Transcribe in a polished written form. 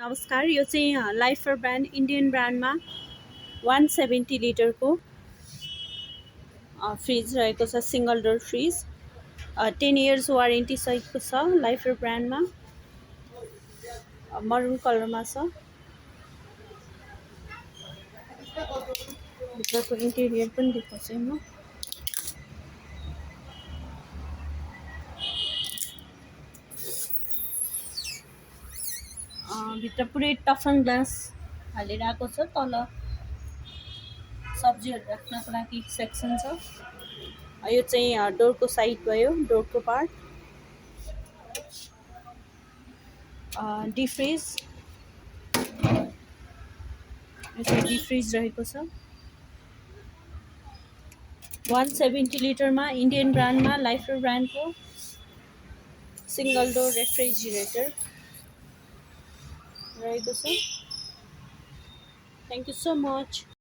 नमस्कार, यो चाहिँ लाइफर ब्रान्ड इन्डियन ब्रान्डमा 170 लिटरको फ्रिज रहेको छ। Single door fridge 10 years warranty सहितको छ। लाइफर ब्रान्डमा मरुन कलरमा छ। भित्रको इन्टेरियर पनि देखाउँछु म। भित्र पुरै टफन ग्लास हालेर आएको छ। तल सब्जीहरू राख्नको लागि सेक्सन छ। यो चाहिँ डोरको साइड भयो, डोरको पार्ट। डिफ्रिज, यो चाहिँ डिफ्रिज रहेको छ। 170 लिटरमा इन्डियन ब्रान्डमा लाइफर ब्रान्डको सिङ्गल डोर रेफ्रिजरेटर रहेको छ। Thank you so much.